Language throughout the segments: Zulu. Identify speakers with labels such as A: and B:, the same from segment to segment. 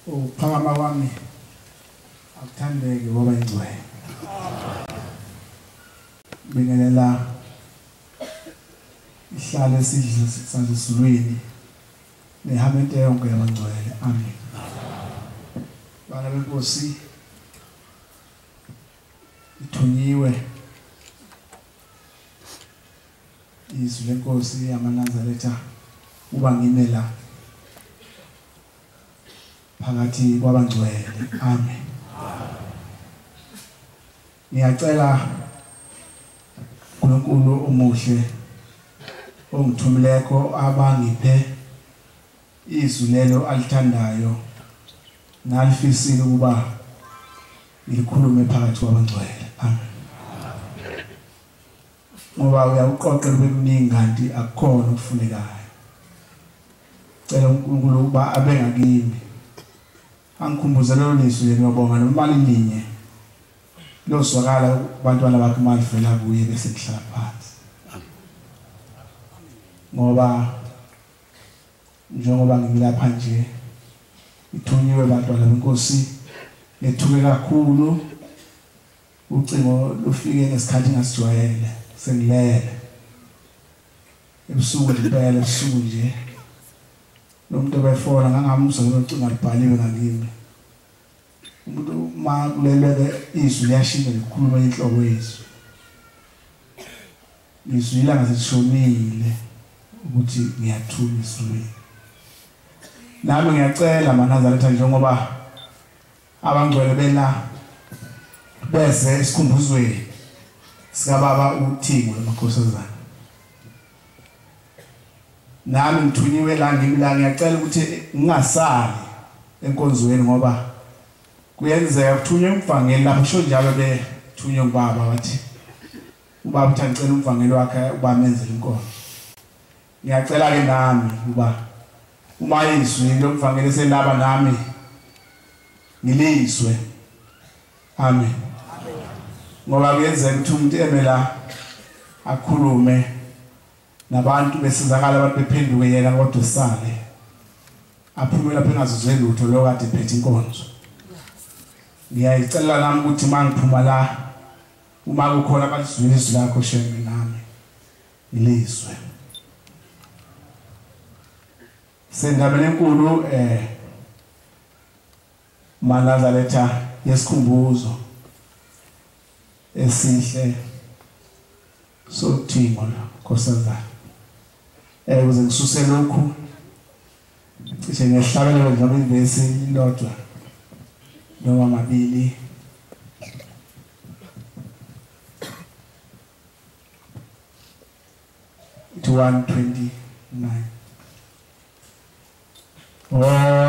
A: uphakama kwami akuthandeke ngoba ingcwele bingelela ihlale esidlo sasezulwini nehamba into yonke yabangcwele amen bana benkosi ithunyiwe izwi lenkosi yamaNazaretha uba ngime la phakathi kwabangcwele amen ngiyacela uNkulunkulu omuhle ongithumileko abangiphe izwi lelo alithandayo nalifisile ukuba ngilikhulume phakathi kwabangcwele amen ngoba uyawuqoqela bekuningi kanti akukhona okufunekayo cela uNkulunkulu ukuba abe ngakini angikhumbuze lelo lizwi ngiyabonga noma lininye lozwakala kubantwana bakhe malivela kuye bese kuhlala phansi ngoba njengoba ngilapha nje ithunyiwe bantwana benkosi ethuke kakhulu ucingo lufike ngesikhathi ngasijwayele sengilele ebusuku liphela ebusuku nje nomuntu obefona ngangamuzwa ucingo libhaliwe ngakimi umuntu makuleleke izwi liyashintsha likhuluma inhlobo yezwi izwi la ngasishonile ukuthi ngiyathula izwi nami ngiyacela maNazaretha njengoba abangcwele bela bese isikhumbuzweni sikababa uThimo lamakhosazana nami ngithunyiwe la ngimla ngiyacela ukuthi ngingasali enkonzweni ngoba kuyenzeka kuthunywe umvangeli lapho sho njalo bethunywe ubaba wathi ubaba uthi angicela umvangeli wakhe uba menzele inkonzo ngiyacela ke nami uba uma izwi lomvangeli selaba nami ngilizwe amen ngoba kuyenzeka ukuthi umuntu emela akhulume nabantu besizakala abantu bephenduke yena kodwa sale aphume lapha engazizwe lutho lokade ephethe inkonzo ngiyayicela nami ukuthi mangiphuma la uma kukhona abalizwile izwi lakho shenge nami ngilizwe sendabeni enkulu maNazaretha yesikhumbuzo esihle soThimo la Nkosazana ukuze ngisuse lokhu cishe ngiyahlabela njengoba ivesi lodwa noma mabili to 129
B: Yeah.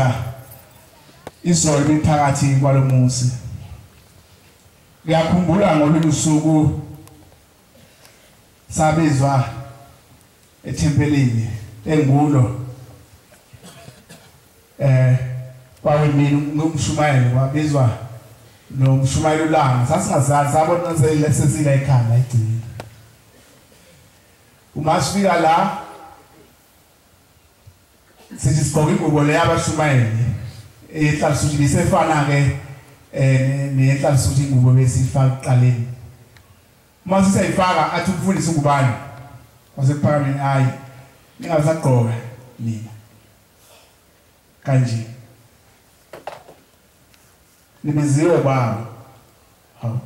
A: indoda izolo biphakathi kwalomusi ngiyakhumbula ngolunye usuku sabizwa ethempelini engulo kwawemini ngumshumayeli wabizwa nomshumayeli ulanga sasingazazi sabona sesila ekhanda igcina uma sifika la sithi sigqoke ingubo le yabashumayeli ehlalisuthu lisefana ke nehlalisuthu ingubo besifaka eqaleni uma sisayifaka athi ukufundisa ngubani wasephakameni ayi ningasagqoka mina kanje nibiziwe baba hawo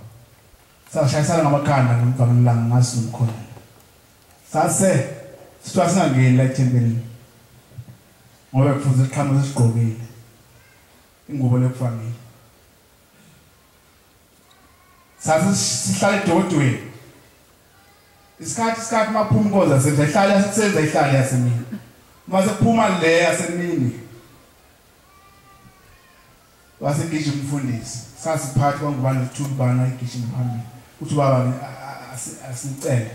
A: sashayisana ngamakhanda ngomgqameni langa ngasimkhona sase sithiwa singangeni la ethempelini ngoba kufuze siqhamuke sigqokile ingubo lekufanele sase sihlale edodweni isikhathi maphuma inkoza sehlala senza ihlala yasemini mase kuphuma le yasemini wasegijima umfundisi sasiphathi kwangubani uthubana igijima phambili uthi baba asicele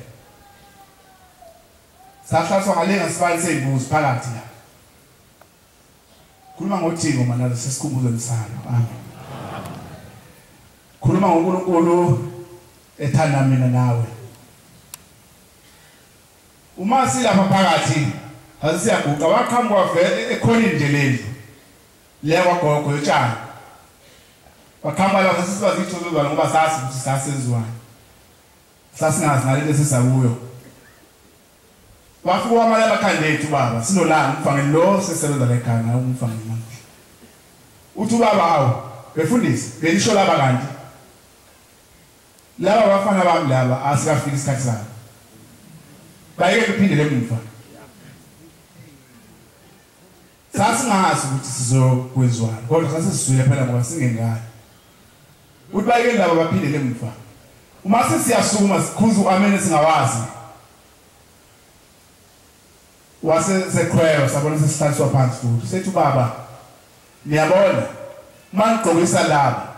A: sahlaswa ngalenga sibali seyibuzo phakathi la khuluma ngoThixo mana sesikhumbuzo lisana amen khuluma ngoNkulunkulu ethanda mina nawe uma silapha phakathi asiyaguqa waqhamuka vele ekhona indleleni le kwagogo yotshani wakhamba la sasibazi ithozozwana ngoba sasi ukuthi sasezwana sasingazi nalento sisakuyo wafuka wamalala khandethu baba sinolanga umfangeni lo sesebenza la ekhaya umfangeni manje uthi baba awu befundisi belisho laba kanti laba bafana bami laba asikafika isikhathi sabo bayeke kuphindele emuva sasingazi ukuthi sizokwenzwana kodwa sasizwile phela ngoba singengani uthi bayeke laba baphindele emuva uma sesiyasukuma sikhuza uamene singawazi wasesekhweyo sabona sesihlaliswa phansi futhi sethi baba niyabona mangigqokisa laba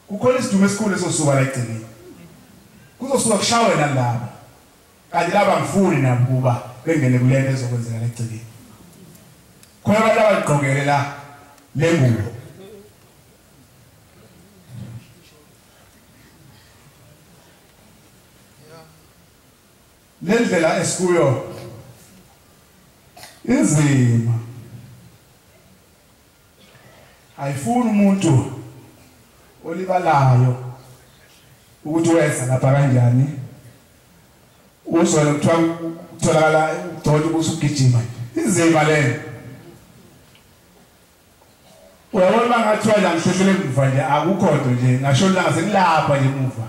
A: kukhona isidumo esikhulu esosuka la egcineni kuzosuka kushawe nalaba kanti laba ngifuni nabo kuba bengene kulento ezokwenzeka la egcineni khona abantu abagqokele la lengubo lendlela esikuyo inzima ayifuni umuntu olibalayo ukuthi wenza lapha kanjani uzole kuthiwa utholakala udonto kusugijima inzima lento uyabona ngathiwa la ngihlehlele emuva nje akukho nto nje ngasho la ngasekulapha nje emuva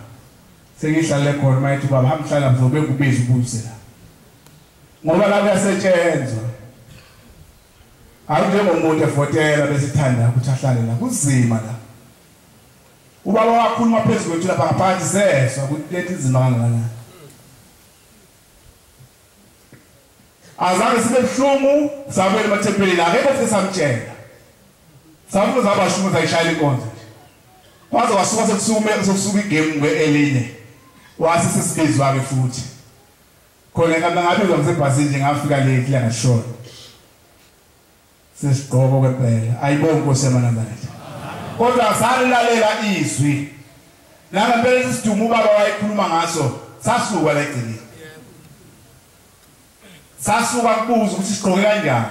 A: sengihlale khona mayithi baba hamhlala mzobe kubiza ubuse la ngoba la kuyasetshenzwa awunjengomuntu efotela besithanda ukuthi ahlale la kuzima la ubaba wakhuluma phezulu kwethu lapha ngaphansi seswa ukuthi lethi izima kangakanani azange sibe buhlungu sabuyela emathempelini akekho futhi samtshela sabuza zabashumo zayishayela inkonzo kwaze wasuka sekusuka igame elinye wase sesibizwa-ke futhi khona ngabizwa ngisebhasini nje ngafika late la ngashona sesigqoko kwempela ayibonge Nkosi yamanani kodwa salilalela izwi nangempela isidumo ubaba wayekhuluma ngaso sasuka la egcineni sasuka kubuza ukuthi sigqoke kanjani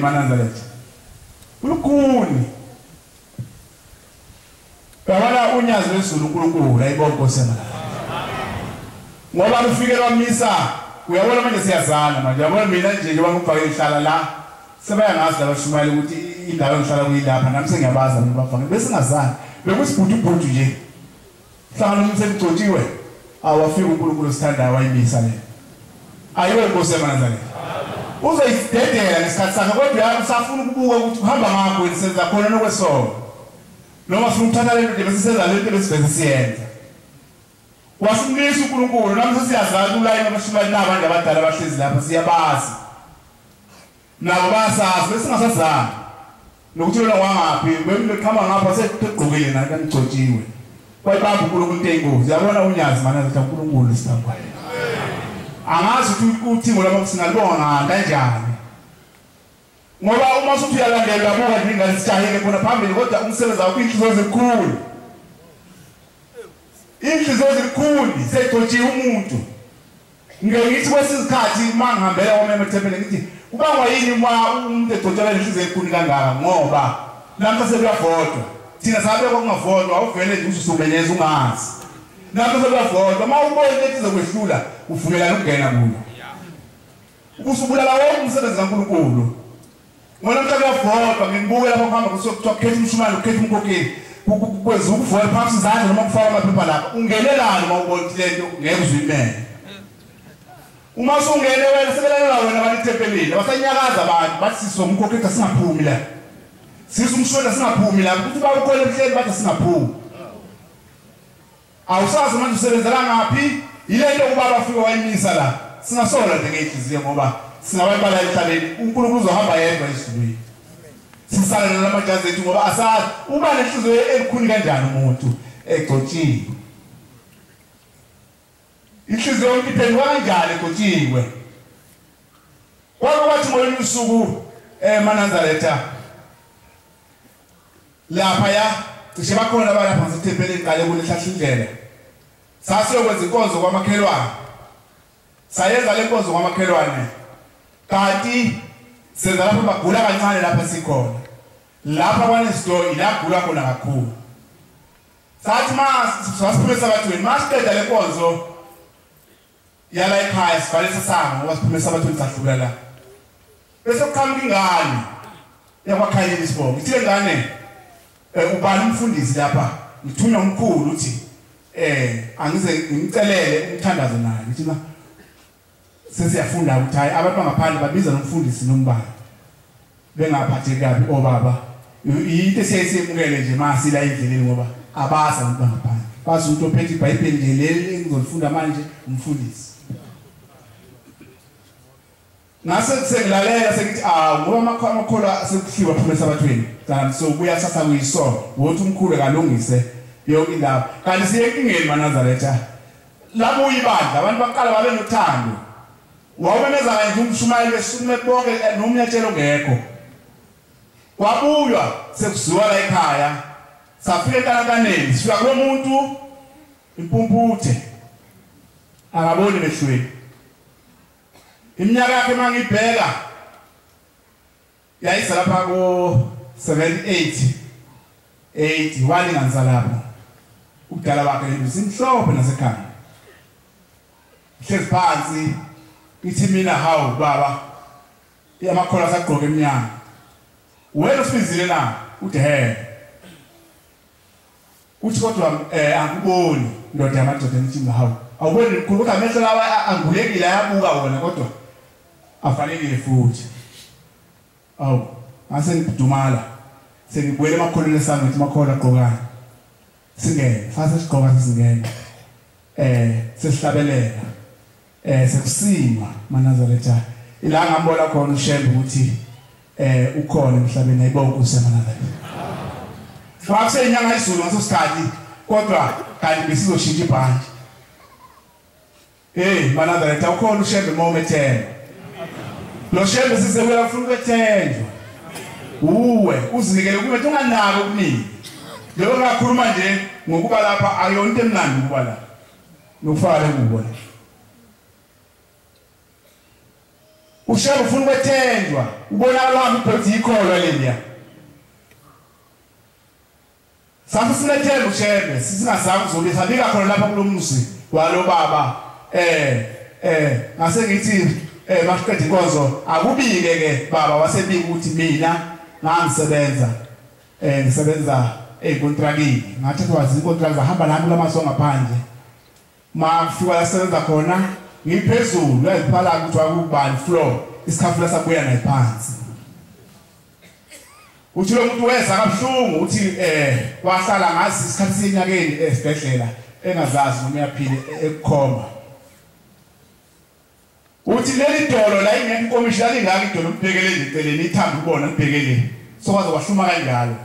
A: Mananzaletha ulukhuni yabona unyazi lwezulu uNkulunkulu ayibonge Nkosi yamanani ngoba ufike wamisa uyabona manje siyazana manje yabona mina nje njengoba ngibhake ngihlala la sebayangazi labashumayeli ukuthi indawo engihlala kuyilapha nami sengiyabaza mina bafana bese ngazani bekusibhutubhutu nje hlangana umsemgcotshiwe awafika uNkulunkulu sithandayo wayimisa le ayiwe Nkosi yamanani uzoyidedela ngesikhathi sakhe kodwa usafuna ukubuka ukuthi uhamba ngakho wensenza khona nokwesono noma sifuna ukuthatha lento nje bese senza lento besiveze siyenza wasimlisa uNkulunkulu nami sesiyazazi ulayini abashumayeli nabantu abadala abahlezi lapha siyabazi nabo basazi bese singasazana nokuthi wena wangaphi bemlekhama ngapha sekugqokile naye kanigcotshiwe kwayibamba uNkulunkulu ingozi yabona unyazi mana ukuthi uNkulunkulu isithamba angazi ukuthi ngoba singalibona kanjani ngoba uma usuthi uyalandela buka ngingane sijahile khona phambili kodwa umsebenzi wakho inhliziyo ezikhulu segcotshiwe umuntu ngithi kwesizikhathi mangihambela wamema ethempelini ngithi ubangwa yini uma umuntu egcotshela inhliziyo ezikhulu kangaka ngoba namhla sekuyavotwa thina sabe kwakungavotwa awuvele nje ususumenyeza ungazi namhla sekuyavotwa uma ubona into ezokwehlula uvumelana ukungena kuyo ubusubulala wonke umsebenzi kaNkulunkulu ngona mhla kuyavotwa ngibukela lapho kuhamba kusokuthiwa khetha umshumane ukhetha umkhokheli kwenza ukuvula phansi izandla noma kufaka amaphepha lapha ungenelani uma ubona ukuthi lento ngeke uzuyimele uma usungene wena sebelela wena abantu ethempelini abasanyakaza abantu bathi sisomkhokheli singaphumi la umshona singaphumi la ukuthi babukhona emhleni bathi singaphumi awusazi manje usebenzela ngaphi yilento ubaba afika wayimisa la singasola nje ngeinhliziyo ngoba singabala emhlabeni uNkulunkulu uzohamba yedwa esizweni sisalela lamajazi ethu ngoba asazi uba nenhliziyo elikhulu kanjani umuntu egcotshiwe inhliziyo yonke iphendwa kanjani egcotshiwe kwathi ngolinye usuku eManazaretha lapha ya cishe bakhona balapha ngasethempelini qale kulehlahla indlela sasiyokwenza inkonzo kwamakhelwane sayenza le nkonzo kwamakhelwane kanti senza lapho bagula kancane lapha sikhona lapha kwanesitory la gula khona kakhulu sathi sasiphumisa abathweni masiqeda le nkonzo yala ekhaya sivale sesanga ngoba siphumisa abathweni sahlula la bese kuqhamuka ingane yakwakhayeni isibongo ithile ngane ubani umfundisi lapha ngithunywa umkhulu uthi angize ngimcelele umthandazo naye ngithi na sesiyafunda ukuthi hayi abantu bangaphandle babiza nomfundisi nombani bengaphatheki kabi obaba into esiyayemukele nje masila endleleni ngoba abasa abantu bangaphandle bazi umuntu ophethe iBhayibheli nje leli engizolifunda manje umfundisi ngase sengilalela sengithi ngoba amakhola sekuthiwa phumesa abathweni kanti so kuya sasa kuyisona wothi umkhulu kalungise yonke indaba kanti siye enkingeni eManazaretha labo uyibandla abantu baqala babe nothando wawumemeza nje umshumayeli besukume bonke nomnyatshelo ngekho kwabuywa sekuziwa la ekhaya safika enkankaneni sifika kulomuntu impumputhe akaboni behlweni iminyaka yakhe mangibheka yayisa lapha ko 78 walinganisa lapho ukudala bakhe simhlophe nasekhaya hlezi phansi ithi mina hawu baba yamakhola sagqoka eminyaka wena usifizile na uthi uthi kodwa angiboni ndoda yamadoda nithi hawu awuboni mkhulu kodwa amehlo lawa angulekile ayabuka wona kodwa afanelile futhi awu ngase ngidumala sengibuyele emakholweni sami ngithi makhola agqokana singene fase sigqoka sisingene sesihlabelela sekusima Manazaretha ila ngambona khona uShembe ukuthi ukhona emhlabeni ayibonke useManazaretha fakuse inyanga izulu ngaso sikhathi kodwa kanti besizoshintsha ibhanti Manazaretha ukhona uShembe momethene lo Shembe sisebuya ufuna ukuthenjwa uwe uzinikele kuwe unganako kuningi loko ngakhuluma nje ngokuba lapha ayonto emnandi ukuba la nofale kubona uShembe ufuna ukuthenjwa ubona lapha uphethe ikholwa leliya sathi sinethemba uShembe sisingasazi uzolisa bika khona lapha kulomnusi walo baba ngase ngithi masiqeda inkonzo akubike ke baba wasebika ukuthi mina ngisebenza ngisebenza econtrakini ngathi kwazi icontract zahamba nami lamasonga ngaphandle mafika la sebenza khona ngiphezulu yaziphala ukuthi akubani floor isikhafula sabuya naye phansi uthi lo muntu weza kabuhlungu uthi wahlala ngazi isikhathi senyakeni esibhedlela engazazi noma uyaphila ekukhoma uthi leli dolo la inenkomishana ingaka idolo ubhekele eceleni ithamba ubona ubhekele sokwazi kwahluma kanjalo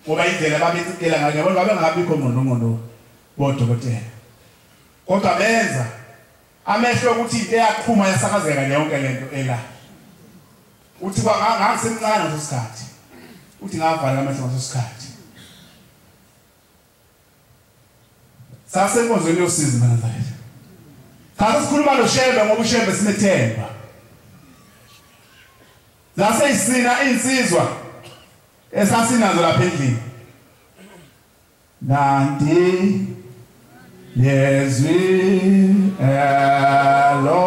A: ngoba indlela babecikela ngayo yabona babengakabikho ngqondo bodokotela kodwa benza amehlo ukuthi into eyaqhuma yasakazeka yonke lento ela uthi ngangisemncane ngaso sikhathi uthi ngavala amehlo ngaso sikhathi sasenkonzweni yosizi mina mfethu Khathi sikhuluma noShembe ngoba uShembe sinethemba. Lase isina insizwa esasinazo lapha endlini. Nanti yezwi elo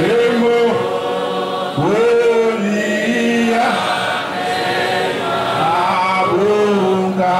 A: emo wolia abunga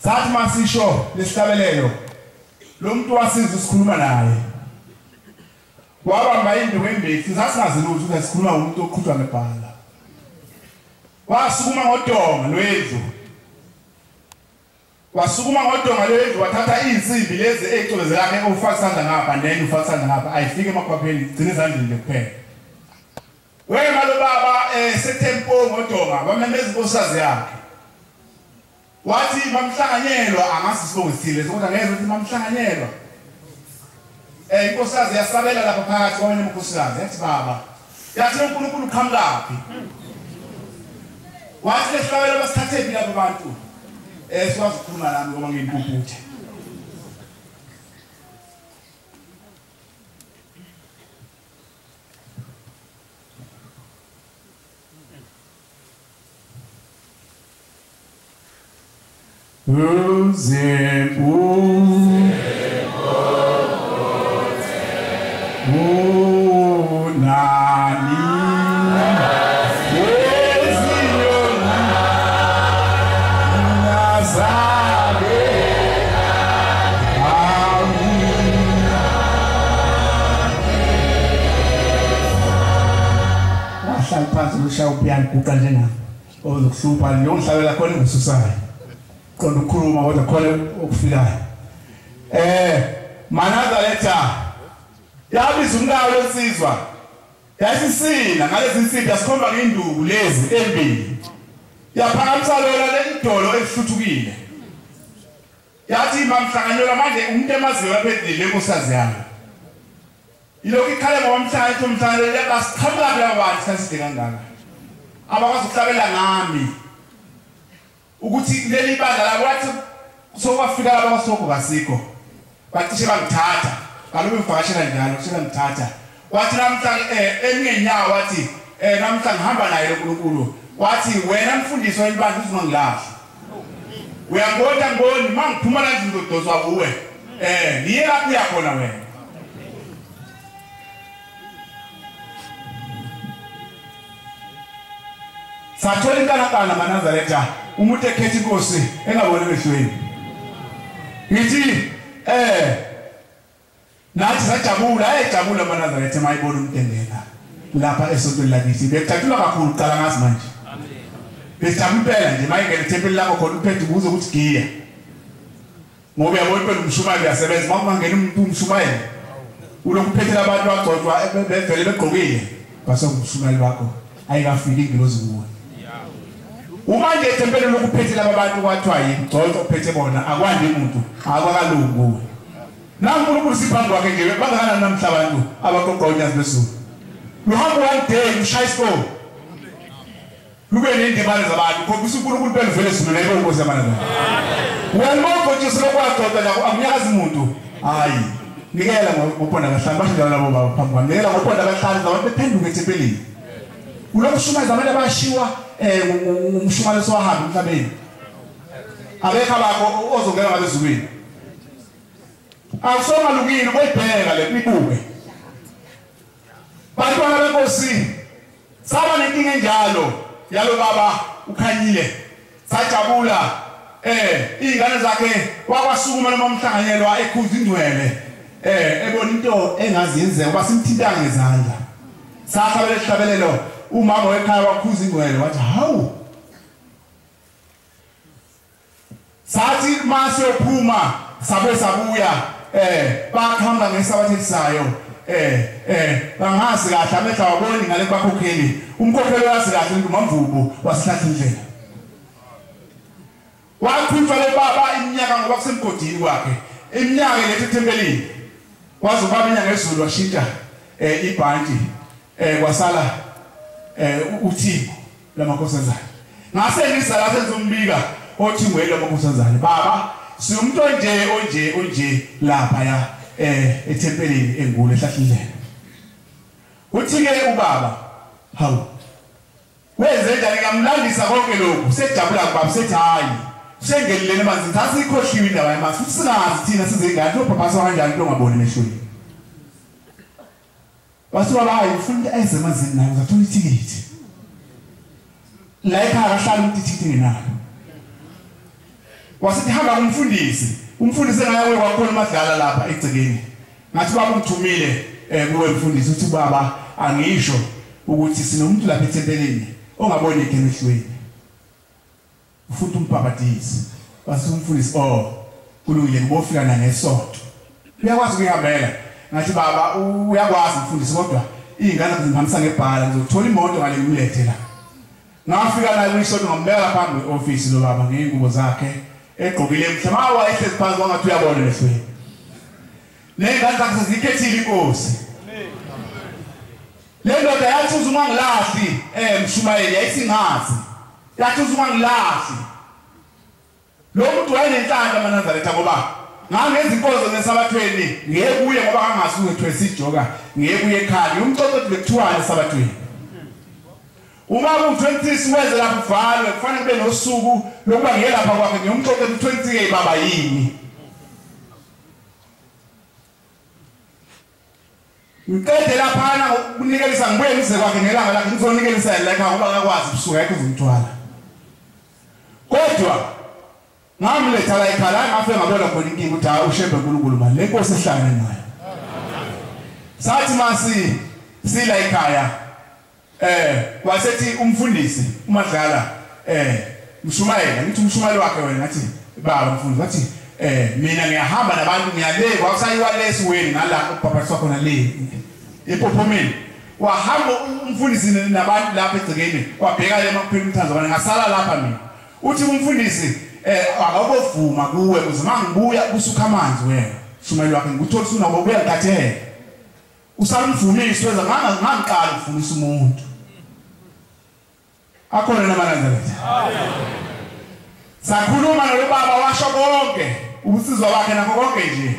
A: Sathi masisho lesihlabelelo lo muntu wasiza sikhuluma naye wabamba induku embethi sasingazi lutho ukuthi sikhuluma ngomuntu oqhutshwa ngebhala wasukuma ngodonga lwendlu wathatha izinsimbi lezi ezicolezela lakhe ufaka isandla ngapha nene ufaka isandla ngapha ayifike emakhwapheni igcine ezandleni kuphela wena lo baba setempo ngodonga bamemeza inkosazi yakhe wathi mamhlanganyelwa angasi sibongisile kodwa ngeke ukuthi mamhlanganyelwa inkosazi yasabela lapha phakathi kwamanye amakhosikazi yathi baba yathi uNkulunkulu ukhamlaphi wathi lehlabela basithathe lapha abantu sikwazi ukukhuluma nami ngoba ngiyimpuputhe Phansi ushaya upiano kuqala njena ozokuhlupha yonhlabela khona ngususayo qonda ukukhuluma kodwa khona okufikayo Manazaretha yabiza umkawo lesizwa yasisina ngalezi insipho asikhomba ngenduku lezi embili yaphakamisa lona lendolo elihluthukile yathi mamhlanganyela manje umuntu emaziwe aphedile enkosazi yami ilokhu ikhale ngomhlanje umhlanje yabasiqhamuka labantu saside kangaka abakwazi ukuhlabela ngami ukuthi leli bandla labo wathi sokwafika laba basoko kasikho bacishe bangithatha kaloku ngivakashela njalo kusho ngithatha wathi namhlanje eminyenyawo wathi namhlanje ngihamba naye loNkulunkulu wathi wena mfundisi welibandla uzungangilahla uyangona ngoni mangiphuma la ngizodozwa kuwe niye lapho uyakhona wena sathola inkanakana Manazaretha umuntu ekhetha inkosi engaboni emehlweni ngithi nathi sajabula ejabula Manazaretha mayibona umntendela lapha esontweni lakithi bekuthula kakhulu qala ngazi manje besijabula nje mayingena ethempeli lakho khona uphethe kuze ukuthi giya ngoba uyabona phela umshumayeli uyasebenza makungena umuntu umshumayeli ulokhu uphethela abantu bagcotshwa bevele begqokile base umshumayeli bakho ayikafiki ingilozi kuwe uma nje ethempeli lokuphethela abantu kwathiwa yigcotshwa uphethe bona akwandi umuntu akwakalungu kuwe naNkulunkulu siphambi kwakhe nje bangana namhla abantu abaqoqonya bezulu luhambo one day ushaya isikole lube nendibane zabantu khombisa uNkulunkulu phela vele sino nayebo inkosi yamanana wena nje silokwaqoqa la akunyakazi umuntu hayi nikela ngopona kahlanu basho labo baba phambi kwami nikela ngopona kahlanu zabantu bephenduka ethempelini ulokushumayeza abantu abashiwa umshumalo sowahamba emhlabeni abekho bakho ozongena ngabezulwini akusomalungile boyibheka le nibuke bantwana benkosi saba nenkinga enjalo yalo baba ukhanyile sajabula izingane zakhe wakwasukuma noma umhlanganyelwa ekhuza ingcwele ebona into engaziyenzeka kuba simthintanga ngezandla sakhabele sihlabelelo umama wekhaya wakhuza ingcwele wathi hawu sathi mase yophuma sabuya bakhamba ngesabathe lisayo bangazi kahle amehla waboni ngale bakhokheli umkhokheli wazi kahle uMamvubu wasihlahla indlela wakhutshwa le baba iminyaka ngoba kusemgodini kwakhe iminyaka lethe ethempelini wazi ubaba inyanga ezulu washintsha ibhanti kwasala uThixo lamakhosazana ngase ngisala senzombika othi ngwele lamakhosazana baba siumuntu onje lapha ya ethempelini engule ehlahlindlela uthi ke ubaba hawu wenze njani ngamlandisa konke lokhu sejabula kubaba sethi hayi sengelele emanzini thasi ikhohliwe indaba yamasi futhi singazi thina sizengane lopapasa kanjani into ongaboni emehlweni wasuka bayi ufuna eze emanzini nayo uzathola ithikithi la ekhaya akahlala umuntu ithikithi ngenalo wasithi hamba kumfundisi engaya kwakhona madlala lapha egcekeni ngathi baba umthumile kuwe mfundisi uthi baba angisho ukuthi sinomuntu lapha ethempelini ongaboni emehlweni ufuna umbhabhatisi wasithi umfundisi kulungile ngibofika na ngesonto uyakwazi ukuyihambela ngathi baba uyakwazi mfundisi kodwa izingane zingihambisa ngebhala ngizothola imoto ngale ngimlethe la ngafika la kwisonto ngambeka phambi kweoffice lo baba ngeingubo zakhe egqokile mhlama wayehlezi phansi wangathi uyabona lesweni nengane zakhe zikhethile inkosi le ndoda yathi uzungangilahli mshumayeli yayisingazi yathi uzungangilahli lo muntu wayenenhlanhla Manazaretha ngoba ngangenza inkonzo nesabathweni ngiye kuye ngoba angasuke ethwesa ijoka ngiye kuye ekhaya umcoco othi bekuthiwane esabathweni uma ku-23 siweze lapho uvalwe kufanele kube nosuku lokuba ngiye lapha kwakhe ngiyomcoco othi 20 baba yini ngicede laphana ukunikelisa ngibuye ngize kwakhe ngelanga lakhe ngizonikelisa la ekhaya ngoba akakwazi ubusuku yakhe uzumthwala kodwa ngamletha la ekhaya ngafike ngabona khona inkinga ukuthi hayi ushembe uNkulunkulu manje le nkosi ehlangene nayo sathi masi sila ekhaya wasethi umfundisi uMadlala mshumayela ngithi umshumayeli wakhe wena ngathi baba mfundisi wathi mina ngiyahamba nabantu ngiyale kwakusayiwa lesiweni ngala ubaba sakhona le ePophomeni wahamba umfundisi nabantu lapha egcekeni wabheka le makuphela umthanzo bona ngasala lapha mina uthi umfundisi akabovuma kuwe uzima ngibuya kusuka amanzi wena shumelo wakhe nguthola usuna ngobuya kathele usamvumisa weza ngangiqala ukufundisa umuntu akhona namalanga lethu sakhuluma nalo baba washo konke ubusizwa bakhe nakho konke nje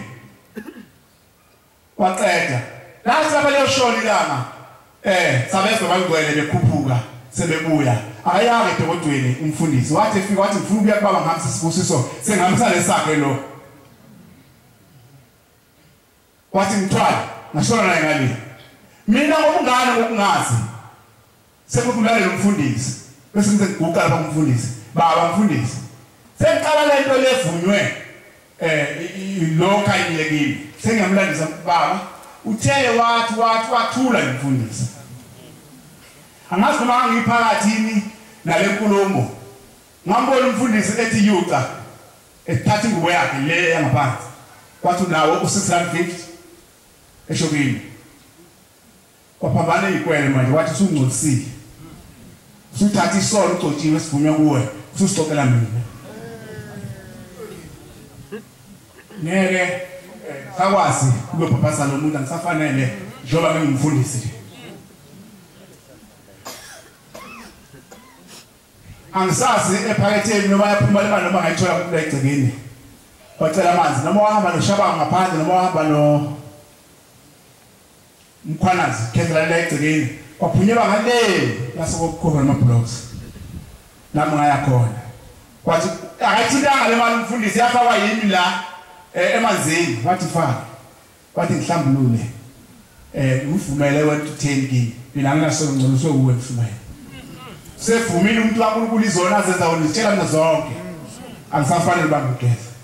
A: waqeda la sabale ushoni lama sabezwe bangcwele bekhuphuka sebebuya ayabe edokodweni umfundisi wathi efika wathi ngifuna ukuya kubaba ngihambisa isibusiso sengihambisa lesakhe lo wathi ngithwala ngashona naye ngale mina ngokungane ngokungazi sekukhulale umfundisi bese ngize ngiguqa lapha umfundisi baba mfundisi sengiqala lento levunywe lo khayile kimi sengiyamlandisa baba uthe wathula umfundisi angazi noma ngiphakathini nale nkulumo ngambona umfundisi ethi yuca ethatha ingubo yakhe le yangaphansi kwathi nawo u650 eshokini kwaphambana ikwele manje wathi usungcolisile usuthatha isolo ugcotshiwe sivunywa kuwe ususicokela mina ngeke sakwazi ukuphaphasa lo muntu angisafanele njengoba ngingumfundisi angisazi ephaketheni noma yaphuma le mali noma ngayithola kula egcekeni wacela amanzi noma wahamba noShabanga ngaphandle noma wahamba no Mkhwanazi khethela la egcekeni waphunyelwa ngale lasokukhona ama-blocks nami ngaya khona kwathi akathintanga le mali umfundisi yafakwa yimi la emanzini wathi faka wathi ngihlambulule uvumele wethu 10 kimi mina ngingasongcoliswe kuwe mfumene sefumile umuntu kaNkulunkulu izona azenza unitshela mina zonke angisafanele bangigeza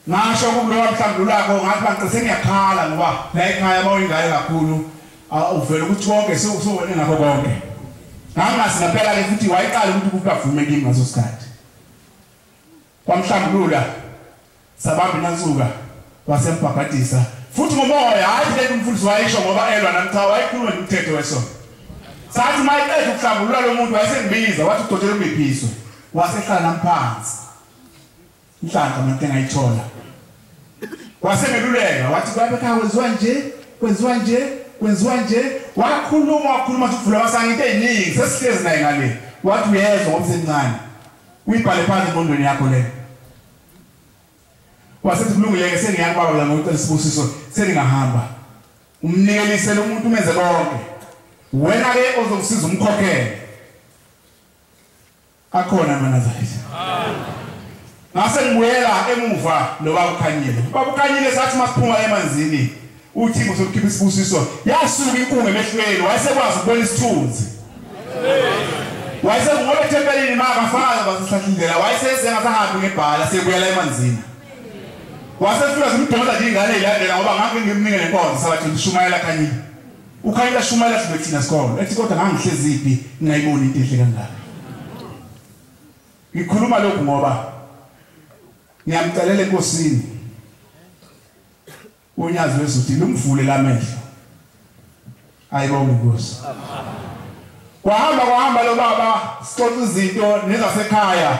A: ngasho kulo wamhlambululako ngathi bangicese ngiyakhala ngoba la ekhaya bawingayo kakhulu uvela ukuthi konke sewusone ngakho konke ngangazi naphela ke futhi wayiqala ukuthi kubavume kimi ngaso sikhathi kwamhlambulula sabamba inansuka wasembhabhadisa futhi ngomoya hayi le umfundisi wayisho ngoba elwa nami cha wayikhuluma nomthetho wesona sathi mayiqeda ukuhlambulula lo muntu wayesengibiza wathi udokotela ungiphiso wasehlala namphansi inhlanhla manje ngayithola wasengeluleka wathi kwabe khaya kwenziwa nje wakhuluma ukuvula basangithi eziningi sesihlezi naye ngale wathi uyezwa ngomsencane uyibhale phansi engqondweni yakho le wasethi kulungile sengiyakubaba la ngokucela isibusiso selingahamba umnikelise lo muntu umenze konke wena ke ozongisiza umkhokhele akhona manazayithi ngase ngibuyela emuva lo baba ukhanyile sathi masiphuma emanzini uThixo sokukhipha isibusiso yasuka inkungu emehlweni wayesekwazi ukubona isithunzi wayesengoba ethempelini makafaza basihlahlindlela wayesesenga sahambi ngebhala sekuyela emanzini wasefika simdonsa nje ingane ilandela ngoba ngake ngimnike lenkonzo sabathi ngishumayela khanyile ukhanyile shumayela sibe thina sikolo ethi kodwa ngangihlezi ipi ngayibona into ehle kangaka ngikhuluma lokhu ngoba ngiyamcelela enkosini unyazi wezuthi lumvule lamehlo ayibonge inkosi kwahamba lo baba sixoxa izinto nezasekhaya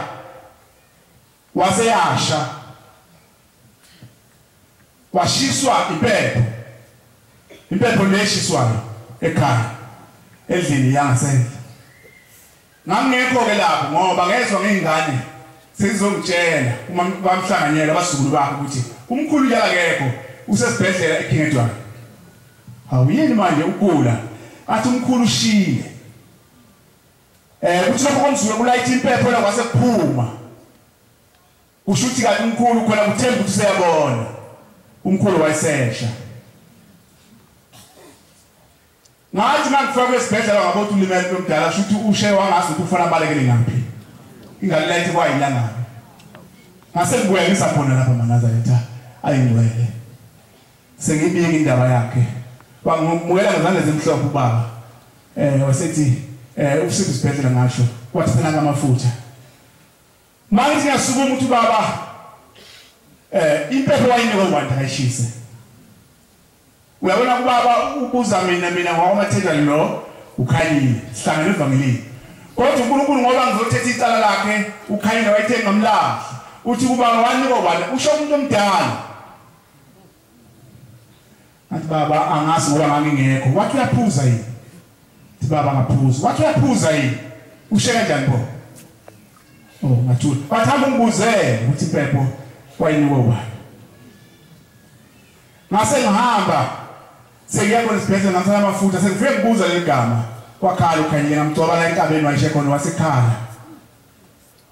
A: waseyasha washiswa impepho leshiswayo ekhaya endlini yangasendle ngangekho ke lapho ngoba ngezwe ngezingane sizongitshela uma bamhlanganyela abasukulu bakhe ukuthi umkhulu njalo akekho usesibhedlela eKingedwane awuyeni manje ukula athi umkhulu ushile kuthi lapho komsuke kulayitha impepho la kwase kuphuma ushuthi kanti umkhulu khona kuthemba ukuthi seyabona umkhulu wayesesha ngathi mangifaka esibhedlela ngabothi ulimele lomdala shuthi ushe wangazi ukuthi ufuna balekele ngaphi ingalilayitha kwayilanga ngase ngibuya ngisaphona lapha manazaretha ayingcwele sengibika indaba yakhe wangumukela ngezandla ezimhlophe ubaba wasethi usizo isibhedlela ngasho wathi phela ngamafutha manje siyasukuma ukuthi baba impepho wayinikwe ubani ayishise uyabona kubaba ubuza mina ngokumathela lo ukhanyile sihlangene evangelini kodwa uNkulunkulu ngoba ngizothetha icala lakhe ukhanyile wayithenga ngamlahle uthi kuba wanikwe ubani usho umuntu omdala athi baba angazi ngoba ngangingekho wathi uyaphuza yini athi baba ngaphuza wathi uyaphuza yini ushe kanjani bo ngathula bathanda ungibuzele ukuthi impepho wayinikwe ubani ngase ngihamba sekuyakho lesibhedlela ngamthatha amafutha sekufike kubuza legama wakhala ukhanyile ngamthoba la enkabeni wayishe khona wasekhala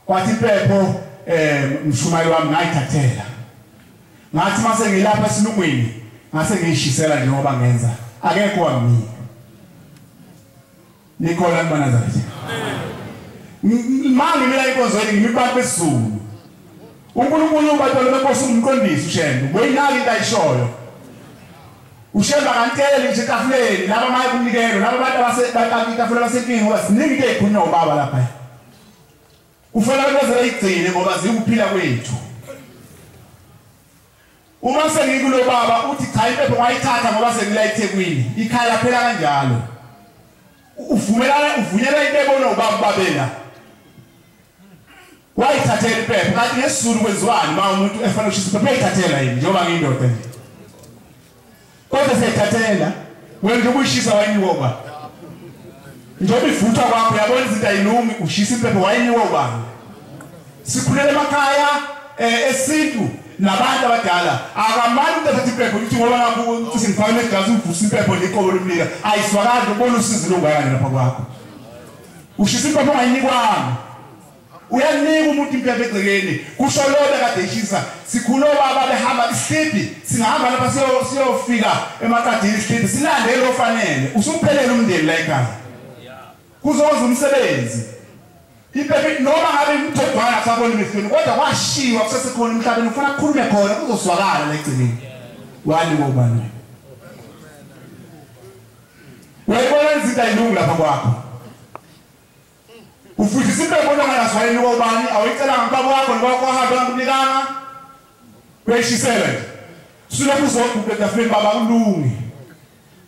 A: wathi impepho mshumayeli wami ngayithathela ngathi mase ngilapha esilungwini ngase ngiyishisela nje ngoba ngenza akekho wami nikhona kuBanazareth manje mina inkonzweni ngimibantu besizulu uNkulunkulu ubathola benkosi umqondisi ushembe boyinali into ayishoyo ushemba kantele nje etafuleni laba maye kunikelo laba bantu abasetafula basenkini ngoba siningi into ezikhulunywa ubaba lapha kufanele bezele igcine ngoba zikuphila kwethu uma sengikulo baba uthi cha impepho wayithatha ngoba sengila eThekwini ikhaya phela kanjalo uvunyela impepho nobaba babela wayithathela impepho kanti ngesizulu kwenziwani ma umuntu efana ushisa impepho ayithathela yini njengoba ngiyindoda nje kodwa seyithathela wena ukuyishisa wayinikwa ubani njengoba ivuthwa kwakho yabona izinto ayilungi ushisa impepho wayinikwa ubani sikhulele emakhaya esintu nabantu abadala akamani uthatha impepho uthi ngoba ngakho uthi singifakele igazi uvusa impepho liqobo lomlika ayiswakali ubona usizo longakani lapha kwakho ushisa impepho ngayinikwanga uyanika umuntu impepho egcekeni kusho lona kade ishisa sikhulu baba behamba isiphi singahamba lapha siyofika emaqadini isiphi silandele ofanele usuphelele umndeni la ekhaya kuzoza umsebenzi impepho noma ngabe umthondwana asabona imifino kodwa kwashiwa kusesekhona emhlabeni ufuna ukukhulume khona kuzoswakala la egcekeni wani ngobani wayibona izinto ayilungi lapha kwakho ufundisa impepho ongayaziwayeni ngobani awuyicela ngababa wakho ngoba kwahamba ngokunikana uyishisela nje sulapho uzokubeka etafuleni baba kulungi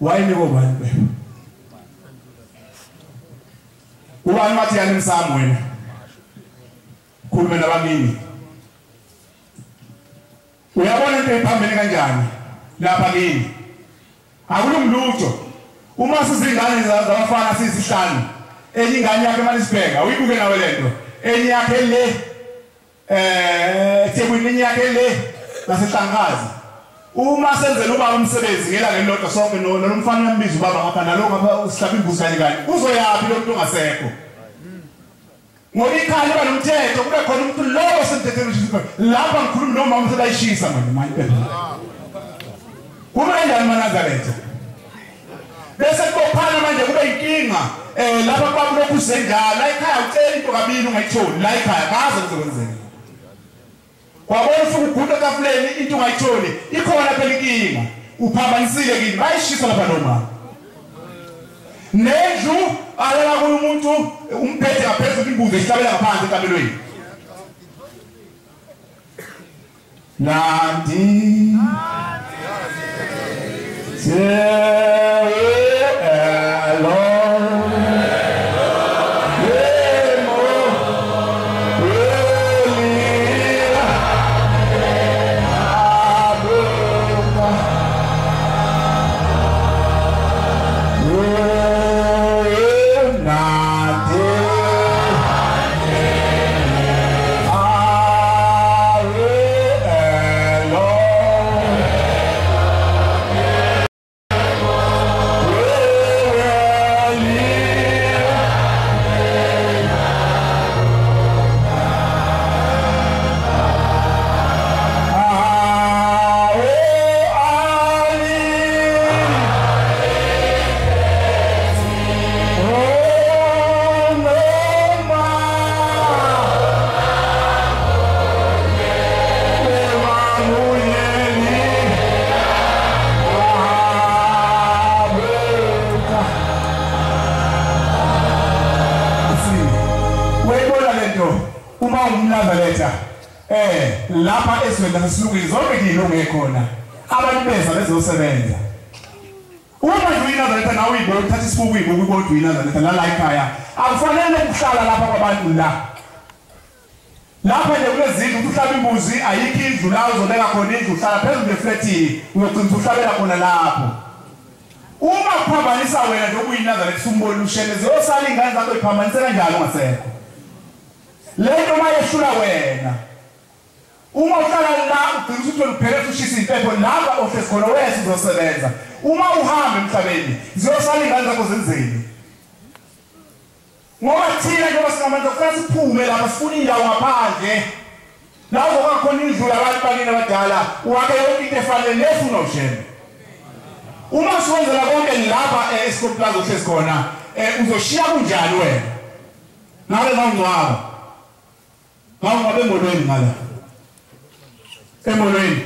A: wayini ngobani impepho ubani wathi yani msamo wena khulume nabamini uyabona into ephambili kanjani lapha kini akulungilutho uma sizingane zabafana sizihlanu enye ingane yakhe eMalisburg uyibuke nawe lento enye yakhe le Thekwini enye yakhe le naseHlangazi uma senzela ubaba umsebenzi ngelanga elilodwa sonke nomfana wembiza ubaba ngapha naloko ngapha sihlaba imbuzi kanye kanye uzoyapi lo muntu ongasekho ngoba ikhaya liba nomthetho kube khona umuntu lowo semthethweni ushisa lapha ngikhuluma noma umuntu bayishisa manje impela kuba kanjani eManazareth bese kubophana manje kube inkinga lapha kwabo lokhu senjalo la ekhaya ucela into kabili ungayitholi la ekhaya kaze kuzokwenzeka kwabona ufuna uguqa etafuleni into ungayitholi ikhona phela inkinga uphambanisile kini bayishisa lapha noma nedlu alala kumuntu umphethe ngaphezulu imbuzi ehlabela ngaphansi enkabelweni nandi umNazaretha lapha eswele nasilungile zonke ngilonge ekhona abantu beza bezosebenza uma uyiNazaretha nawe uyibona uthatha isibuko uyibona ubona uyiNazaretha la ekhaya akufanele ukuhlala lapha kwabantu lapha nje kulezindlu uhlaba imbuzi ayikho indlu la uzobeka khona indlu uhlala phezulu ngeflethi uyogcina uhlabela khona lapho uma kuphambanisa wena nje uyiNazaretha umbone usheleze yosala ingane zakho iphambanise kanjalo ngasekho lento mayehlula wena uma uhlala la ugcina ukuthi uphele ushisa impepho lapha office khona wese uzosebenza uma uhamba emhlabeni ziyosala ingane zakho zenzeni ngoba thina njengoba singabantu kufanele siphume lapha sifuna indawo ngaphandle la uzoba khona indlu yabantu bakini abadala wakhe yonke into efanele nefuna usheme uma siwenzela konke lapha eScope Plaza ohlezi khona uzoshiya kunjani wena ngabe ngangcwaba ngangcwabe emolweni ngala emolweni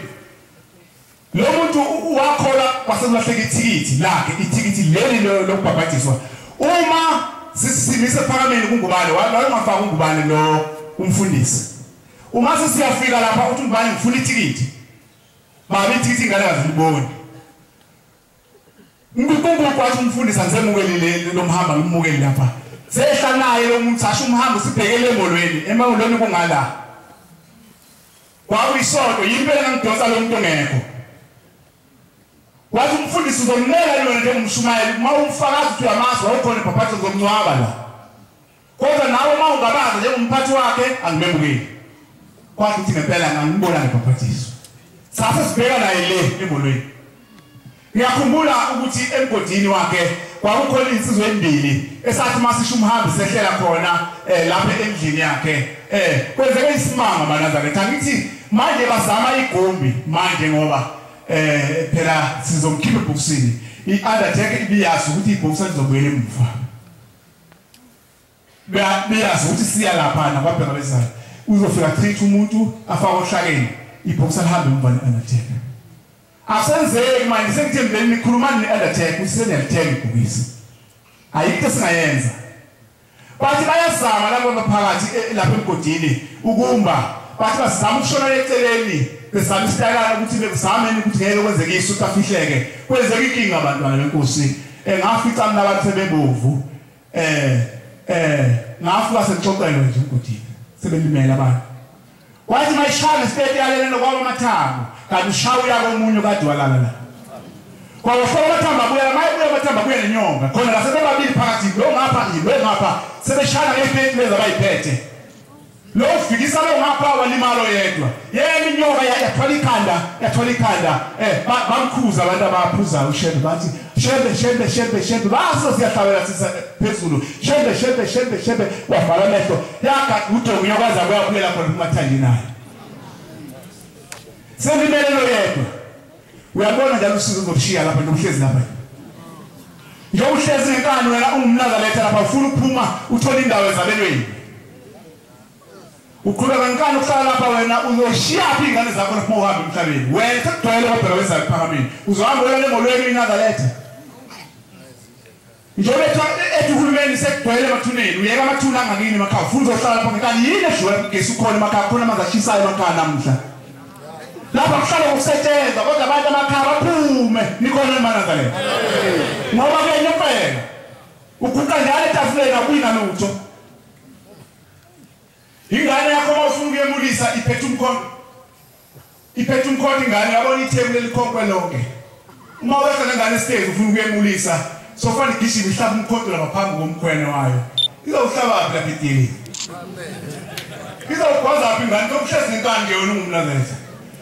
A: lo muntu wakhola kwasemlahleka ithikithi lakhe ithikithi leli lokubhabhadiswa uma sisimise phakameni kungubane wala ungafaka ungubane lo umfundisi uma sisiyafika lapha uthi ngubani ngifuna ithikithi babe ithikithi ingane aziboni ngikubona kwathi umfundisi angisemukelile lo mhamba ngimukeli lapha sehla naye lo muntu asho umhamba sibhekele emolweni emolweni kungala kwakuyisonto yimpela ngidonsa lo muntu ongekho wathi umfundisi uzomnela yona njengomshumayeli uma umfakazi uthi uyamazi wawukhona ephaphathi uzomncwaba la kodwa nawe uma ungabaza njengomphathi wakhe angimemukeli kwathi uthi ngempela ngangibona ngephaphathiso sase sibheka naye le emolweni ngiyakhumbula ukuthi emgodini wakhe kwakukhona insizwe embili esathi masisho umhambi sehlela khona lapha endlini yakhe kwenzeke isimanga maNazaretha ngithi manje bazama igumbi manje ngoba phela sizomkhipha ebhokisini i-undertaker ibiyazi ukuthi ibhokisi lizobuyela emuva biyazi ukuthi siya lapha nakwabheka bezayo uzofika treat umuntu afaka ohlakeni ibhokisi lihambe emuva ne-undertaker asenzeki manje sekuthembeni nikhuluma ne-undertaker usenelithenga ibhokisi ayikho singayenza bathi bayazama labo baphakathi lapha emgodini ukumba bathi bazama ukushona eceleni besaba isitakala ukuthi bezameni ukuthi ngeke kwenzeke isu kafihleke kwenzeke inkinga abantwana benkosi ngafica mina abantu sebebovu ngafika sengixoxelwe nje emgodini sebelimela abantu wathi mayishana sipete yalena nokwaba amathambo kanti ushawu yako omunye kade walala la kwawafika amathambo abuya mayibuya amathambo abuya nenyonga khona la sebebabili phakathi lo ngapha sebeshana ngepeti lezi abayiphethe lo ufikisa lo ngapha walimalo yedwa yena inyonga yathwala ikhanda bamkhuza abantu abaphuza ushebe bathi shebe baso siyahlabela sisa phezulu shebe wavala amehlo yakha udongunyokaza kuyabuyela khona kumathanjini naye selimele lo yedwa uyabona njalo usizo uzobushiya lapha nobuhlezi lapha njengoba uhlezi enkani wena ungumNazaretha lapha ufuna ukuphuma uthola indawo ezabelweni ukhuleka enkani ukuhlala lapha wena uzoshiya phi ingane zakho lapha uhamba emhlabeni wena sekugcwele kodwa weza ephakameni uzohamba uyona emolweni iNazaretha njengoba ethi uhulumeni sekugcwele emathuneni uyeka amathuna angakini emakhaya ufuna uzohlala lapha ngekani yini eshwela ugesi ukhona emakhaya khona amanzi ashisayo emakhaya namuhla lapha kuhlala ukusetshenzwa kodwa abantu amakhaya baphume nikhona eManazaretha ngoba kuyena impela uguqa njalo etafuleni akuyina lutho ingane yakho mawufuna ukuyemulisa iphethe umkhonto ingane yabona ithebule likhonkwe lonke uma wehla nengane esitezi ufuna ukuyemulisa sofana igishima ihlaba umkhonto lapha phambi komkhwene wayo izowuhlaba lapha lapha izowugwaza lapha ingane kokuhlezi nenkani ngeyona ungumNazaretha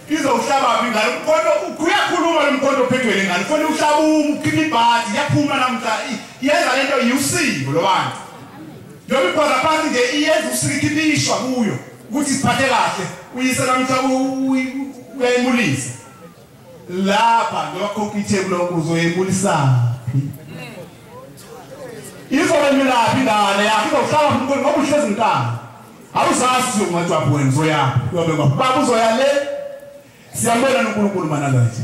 A: izowuhlaba lapha ingane umkhonto uyakhuluma lo mkhonto ophethwe lengane ufuna uhlaba ukhipha ibhadi yaphuma namhla yenza lento yusiko lo bantu njobe kwaza phansi nje iyenza usikithishwa kuyo ukuthi siphathe kahle uyise namhla uyayimulisa lapha ngoba khonkithebule uzoyimulisa izobemilaphi ingane yakho izowuhlala umkhonto ngoba uhlezi nkani awuzazi uzokungathi wena uzoyaphi uyobekwa baba uzoya le siyambona noNkulunkulu maNazaretha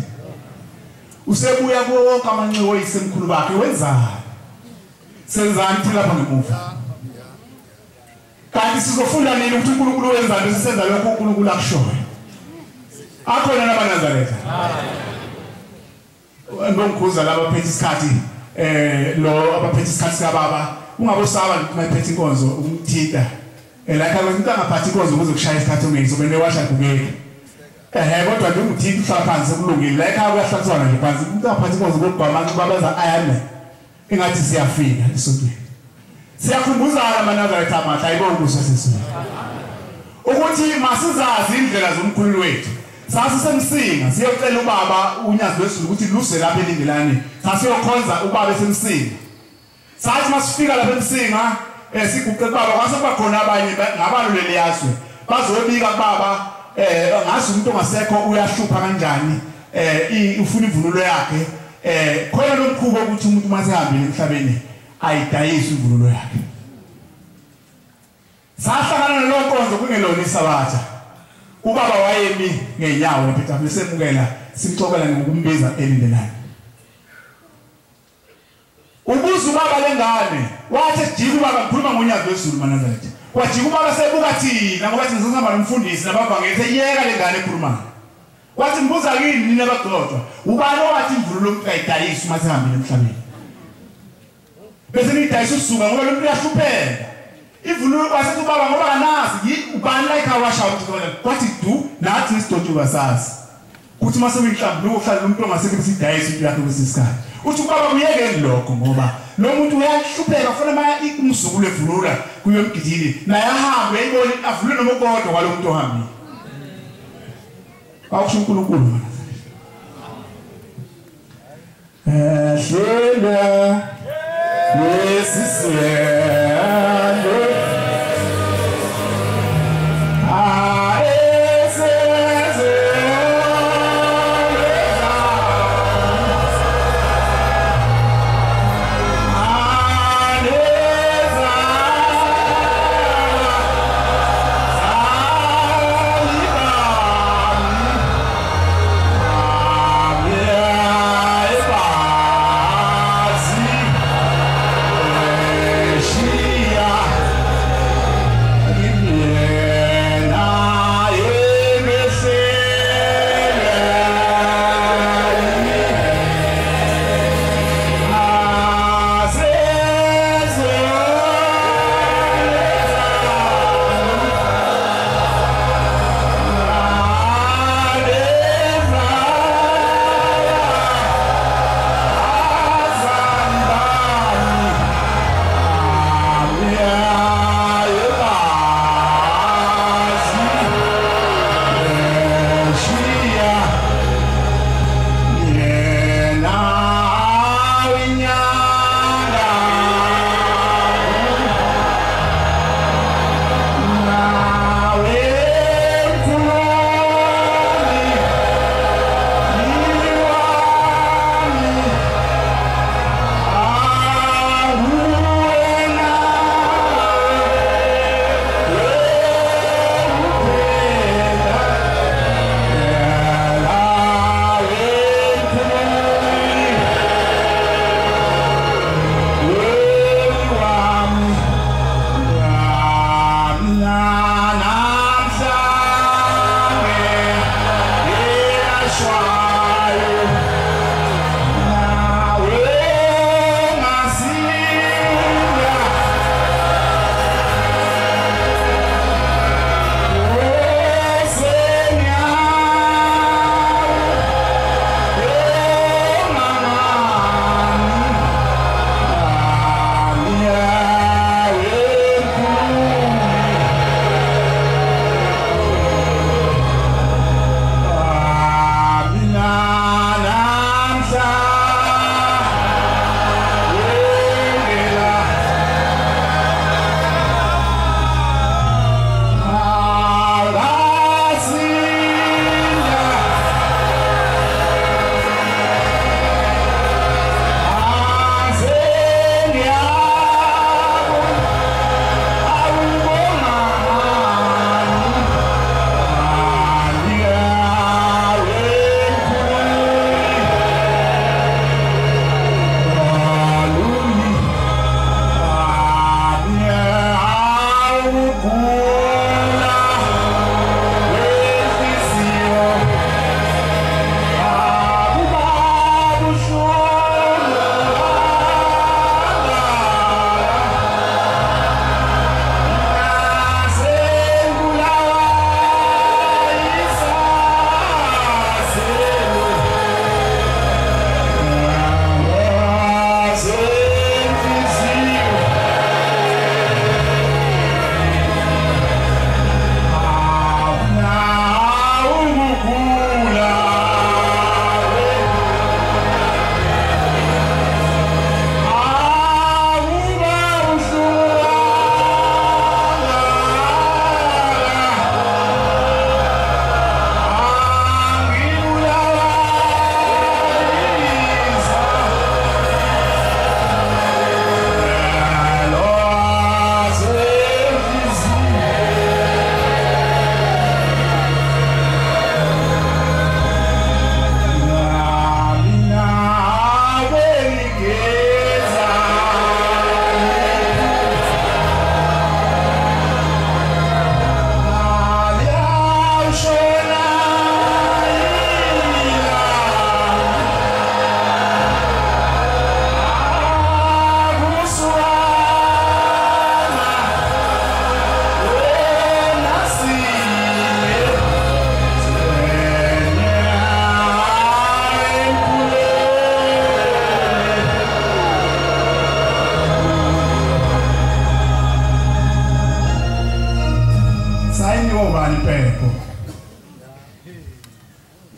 A: usebuya kuwo wonke amanxiwo yisemkhulu bakhe wenzani senzani thina lapha ngemuva kanti sizofunda nini ukuthi uNkulunkulu wenza into sisenza lokho uNkulunkulu akushoyo akhona nabaNazaretha ngomkhuza laba phethe isikhathi lo abaphethe isikhathi sikababa ungabosaba ukuphethe inkonzo umthida la khaba umuntu angaphathi inkonzo ukuze kushaya isikhathi ongezi bene washa kubeke kodwa nje umthida uhlala phansi kulungile la ekhaya kuyahlatswana nje phansi umuntu angaphathi inkonzo kokugwama babaza ayame engathi siyafika esontweni siyakhumbuzana abaNazaretha amahle ayibona kusasesizwe ukuthi masizazi indlela zomkhulu wethu sasisemsinga siyocela ubaba unyazi lwesizulu ukuthi luse lapha elindelane sasiyokhonza ubaba esemsinga sathi masifika lapha eMsinga siguqe baba kwase kuba khona abanye ngabalulele yaswe bazobika kubaba ngazi umuntu ongasekho uyahlupha kanjani ufuna imvunulo yakhe khona lomkhubo ukuthi umuntu masehambile emhlabeni ayidayise imvunulo yakhe sahlangana nelonkonzo kungelona isabatha ubaba wayemi ngenyawo lapha besemukela simxokela ngokumbiza elindelane ubuza ubaba lengane wathi jika ubaba ngikhuluma ngonyaka wesizulu maNazaretha wajika ubaba sebuka thina ngoba thina sihamba nomfundisi nabavangeli yeka lengane ekhuluma wathi mbuza kini nina abagcotshwa ubani owathi imvunulo umuntu ayidayisa uma sehambile emhlabeni bese nidayisa usuka ngoba lo muntu uyahlupheka imvunulo wasethi ubaba ngoba kanazi ubani la ekhaya washa kwathi du nathi isidontshuka sasi kuthi mase uyinhlambuluko uhlala umuntu ongasekho besidayisa into yakhe kwesisikhathi uthi ubaba kuyeke lokho ngoba lo muntu uyahlupheka ufuna umzukulu evunula kuyomgidini naye ahambe eyibona avule noma kodwa kwalo muntu ohambile awusho uNkulunkulu hlela yesisiyalo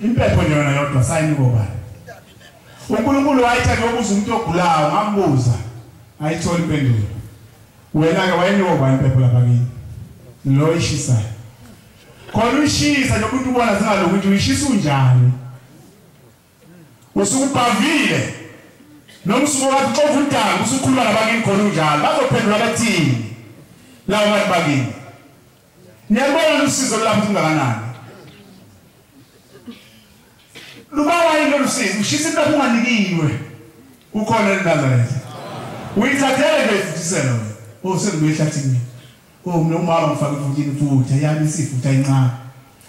A: impepho nje yona yodwa sayini ngoba uNkulunkulu wayithatha yobuza umuntu ogulayo ngambuza ayithola impendulo wena ke wayenikwa impepho lapha kini lo ishisayo khona ushisa nje umuntu ubona zingalokuthi uyishisa unjani usukubhavile noma usuwathi xa uvudanga usukhuluma nabakini khona unjalo bazophendula bathini lawo bantu bakini niyabona usizo lapho kungakanani lubawa into lusizo ushisa into kunganikiwe ukhona eNazaretha uyithathele nje ifundiselo sengibuyela mina umama ngifaka ifutini futhi yami isifutha incane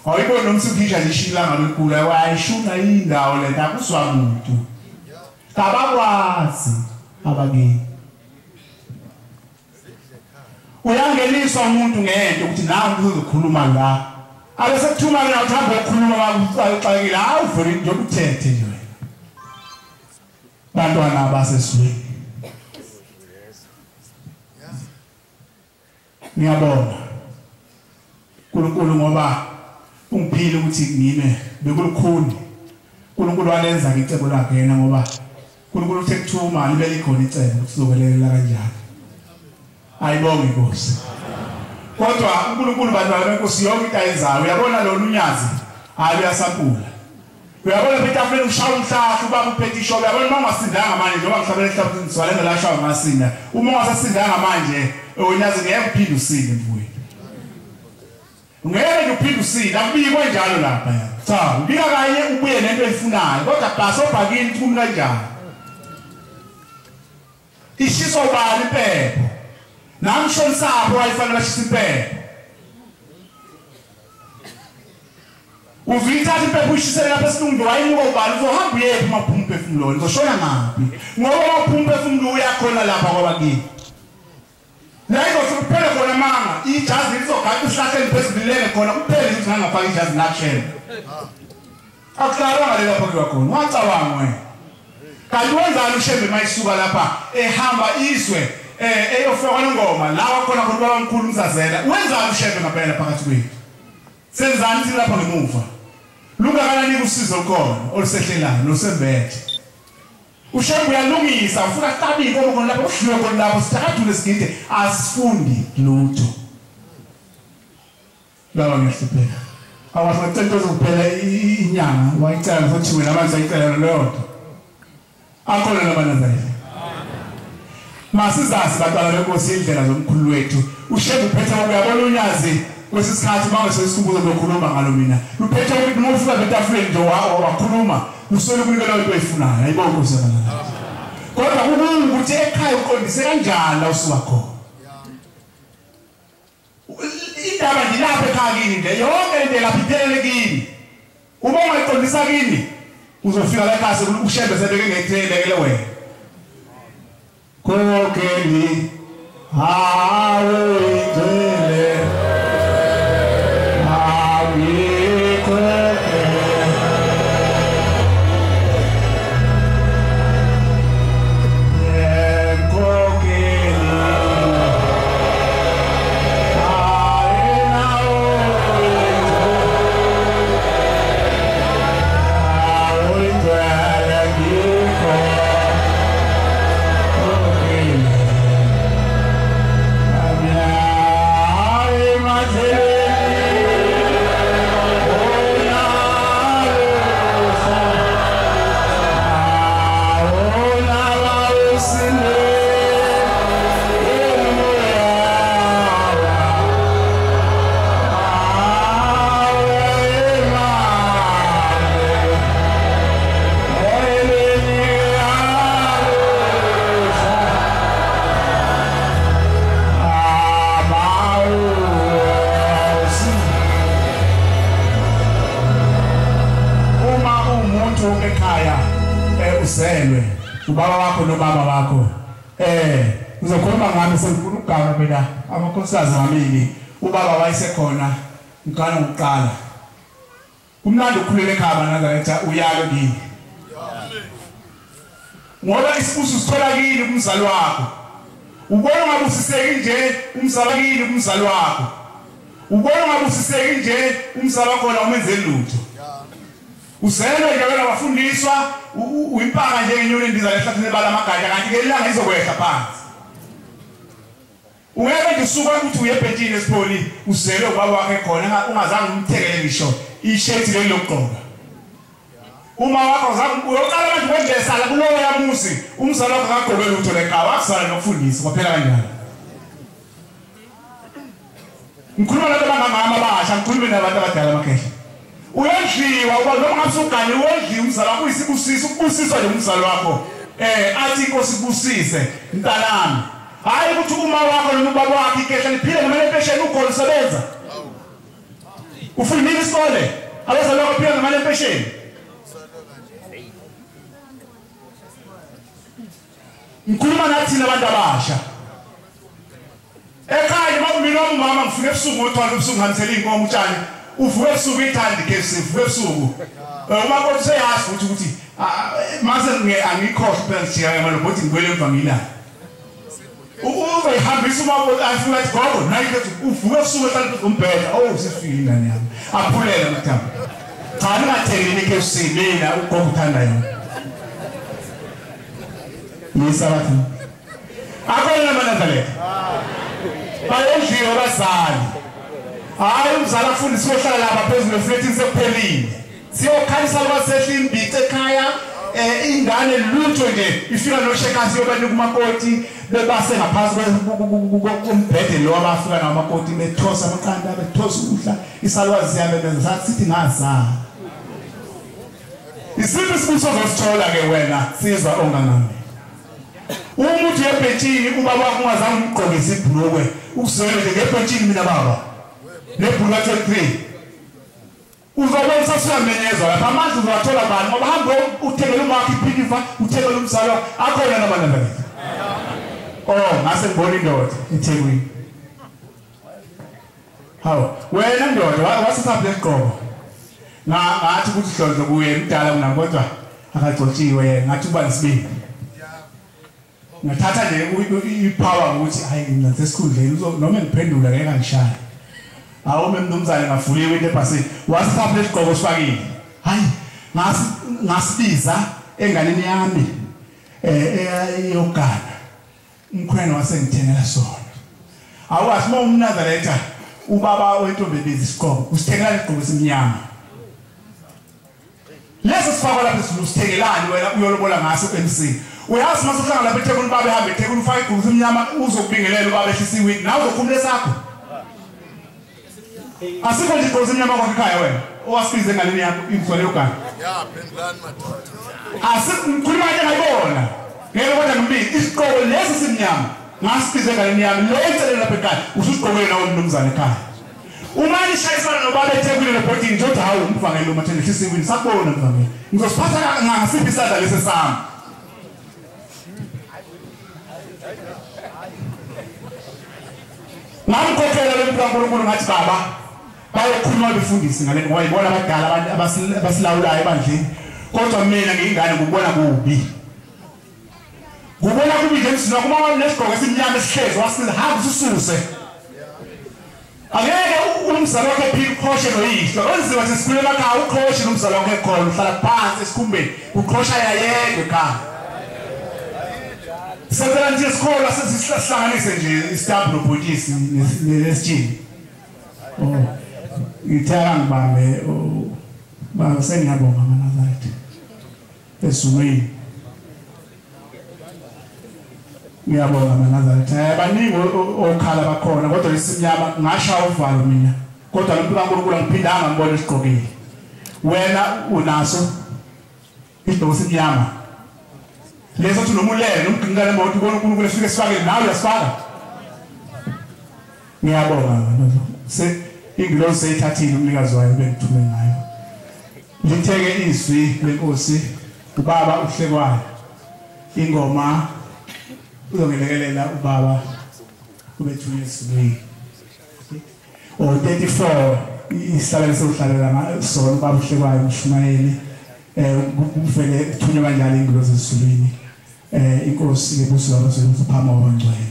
A: awuyibona nomsukhisha lishilanga lokhula wayishuna indawo le ndakuswa umuntu kabakwazi abakini uyangeliswa umuntu ngento ukuthi nawe uzokhuluma la abesekuthuma mina uthanda ukukhuluma bakuxakile hawu vele nje ukuthethe nje wena bantwana abasesweni ngiyabona uNkulunkulu ngoba ungiphile ukuthi ngime bekulukhuni uNkulunkulu walenza ngicebo lakhe yena ngoba uNkulunkulu uthe kuthuma libe likhona icebo ukuthi sizokwelela kanjani ayibonge inkosi kodwa uNkulunkulu bantwana benkosi yonke into ayenzayo uyabona lo unyazi hayi uyasaphula uyabona betafule ushaya umhlahla ubaba uphethe ishobo uyabona uma ungasindanga manje njengoba ngihlabele ehlathini siwalenga la shaya ngasinda uma ungasasindanga manje unyazi ngeke uphinde usinde mfowethu ngeke uphinde usinde akubikwe njalo lapha ya cha ubika kanye ubuye nento eyifunayo kodwa bhaso bhakini uphuma kanjani ishiso bani impepho namshoni sabo wayifanele bashisa impepho uzithatha impepho uyishisele lapha esilungu wayinika ubani uzohamba uyephi uma uphuma umphefumulo uzoshona ngaphi ngoba uma uphuma umphefumulo uyakhona lapha kwabakini Nayo kuphela khona manga ijazi lizogada isihlahleni phezulu lele khona kuphela ukuthi ngangafaka ijazi nakushela akuhlalanga lela phakathi khona wacabanga wena kanti wenzani ushembe mayisuka lapha ehamba izwe eyofika ngoma lawa khona khona babamkhulu umzazela wenzani ushembe ngempela phakathi kwethu senzani thina lapha ngemuva lungakanani usizo khona olusehlelayo nosembethe ushembe uyalungisa ufuna hlabi inkomo khona lapho uhlwe khona lapho sithathule sigide asifundi lutho lawa ngesiphela awasacento zokuphela inyanga wayicela futhi wena manje ayicela lodwa akhona labanazayile masizasi bantwana benkosi indlela zomkhulu wethu ushembe uphetha uyabona unyazi kwesisikhathi manje sesikhumbuzo lokhuluma ngalo mina uphetha ukuthi mufika betafuleni nje wakhuluma usole kunikela into eyifunayo ayibona Nkosi yami kodwa ukuthi ekhaya uqondise kanjani la usuka khona indaba ngilapha ekhaya kini nje yonke into lapha iphelele kini uma ungayiqondisa kini uzofika la ekhaya ushembe sebeke ngekuthelekele wena kokeli hawe ngele ubaba wakho nobaba wakho uzokhuluma ngami sengifuna ukugaba mina amakhosikazi ngamini ubaba wayesekhona ngikana ngokuqala umnandi ukhulele ekhaya nazaretha uyalo kini ngoba isibuso sithola kini kumzali wakho ubona ngabusiseki nje umzali kini kumzali wakho ubona ngabusiseki nje umzali wakho la umenzele lutho Uzelwe nje wena wafundiswa uyimpaka nje ngenyoni indiza lehlathini bala amagatsha kanti ke ilanga izokwehla phansi. Ungeke ngisuka ukuthi uye ebhentshini esipholi uzelwe ubaba wakhe khona ungazange umthekele ngisho ishethi leli lokugqoka. Uma wakho uzange uyoqala manje kwendlesala kulowo yamuzi umzali wakho akagqoke lutho leqhawe akusala nokufundisa kwaphela kanjalo. Ngikhuluma nabantu abangama abasha ngikhuluma nabantu abadala emakhehla. Uyadliwa uba noma ngasugane uyadliwa umzali wakho uyisibusisa ukubusiswa nje umzali wakho athi inkosi ibusise mntanami. Hayi ukuthi uma wakho noma ubaba wakho ikehla liphile noma lempesheni ukhona usebenza. Ufundile isikole abazali bakho phila noma lempesheni. Ngikhuluma nathi nabantu abasha. Ekhaya mina umama ngifike ebusuku ngothwala ebusuku ngihambisela inkomo utshani uvuke ebusuku ithandi KFC uvuke ebusuku uma konke seyazi ukuthi mase angikhohle phela ngishiya emalobhothi ngibuyele emva ngilala uzayihambisa uma afuna ukuthi gogo nayi uvuke ebusuku ehlala umbhedla sifile ingane yami aphulela mthamba cha ningathengeni KFC mina ugogo uthanda yona nisabathi akona manazaleka bayendliwa abazali. Hayi umzali afunda siyohlala lapha phezulu eflethi sekuphelile. Siyokhalisa abasehla imbice ekhaya ingane lutho nje ifika noshekasi yobanika umakoti bebase ngaphansi kombhede lo abafika namakoti bethosa amaqanda bethosa ukudla isalwazi yami benza sithi ngazama. Isiphi isibuso zosithola ke wena sizwa ongangami. Umuntu yebhentshini ubaba wakho ungazange umgqokise ibhlukwe ukuswele nje ngebhentshini mina baba nebhuluka 23 uzobe usasumenyezwa lapha manje uzathola bani ngoba hambe uthekele umakho iphinifa uthekele umzalo akhona nabantu ngase ngibona indoda eThekwini hawo wena ndoda wasithatha leqobo ngathi ukuthi hlonze kuye mdala mina kodwa akacotshiwe yena ngathi uba nisibini ngathatha nje ipower ukuthi hayi mina sesikhundleni noma ngiphendula ngeke ngishaya awume mnumzane ngavuliwe into ebhasini wasithatha lesigqoko sifakile hayi ngasibiza enganeni yami eyogana umkhwena wasengithengela sona awazi uma umnazaretha ubaba wentombi bezi isigqoko usithengela isigqoko esimnyama leso sifakwa lapha usithengelani wena uyolobola ngaso MC uyazi masuhlanga lapha eThekwini baba ehambe eThekwini ufaka igqoko esimnyama uzokubingelela ubaba ehlisa iwini nawe uzokhumule sakho asikho nje igqoko esimnyama kwakho ekhaya wena owasibize enganeni yakho imzwale yogana pendulani madoda asikhuluma nje ngayibona ngeke kodwa ngibiki isigqoko lesi simnyama ngasibize enganeni yami lo enselele lapha ekhaya ususigqokele nawe mnumzane ekhaya uma nishayisana nobaba eThekwini lebhodini nje uthi hawu umvangeli umathele ehlisa iwini sakubona mvangeli ngizosiphatha ngasiphi isandla lesi sami ngamkhokhela lo muntu kaNkulunkulu ngathi baba bayokhuluma befundisi ngale ngoba ibona abadala abantu abasilawulayo ebandleni kodwa mina ngiyingane ngubona kubi nje msina kuma wanesigqoko esimnyama esihlezi wasiza hamba ususe angeke umzali wakhe phikhoshwe noyihlo onziwa sesikhule emakhaya ukhoshwe nomzali wakhe khona uhlala phansi esikhumbeni ukhosha yayedwa ekhaya senzela nje isikole sesihlanganise nje istamp nobhotisi nesijini ngithaka ngibambe baba sengiyabonga manazareth esumini ngiyabonga manazareth baningi okhala bakhona kodwa lesimnyama ngashaya uvalo mina kodwa lo muntu kaNkulunkulu ngiphindanga ngibona isigqokile wena unaso isigqoko esimnyama leso uthi nomulele nomgqingane emoto ubona uNkulunkulu efike sifake nawe uyasifaka ngiyabonga ingilosi seyithathile umnikazi wayo bengithume ngayo litheke izwi lenkosi ubaba uhlekwayo ingoma uzongelekelela ubaba ubethu yesibili 34 isihlalo sokuhlalela sona ubaba uhlekwayo uMshumayeli uvele thunywa kanjalo ingilosi ezisulwini inkosi ngebuso labasebenzi phama wabangcwele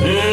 B: Yeah.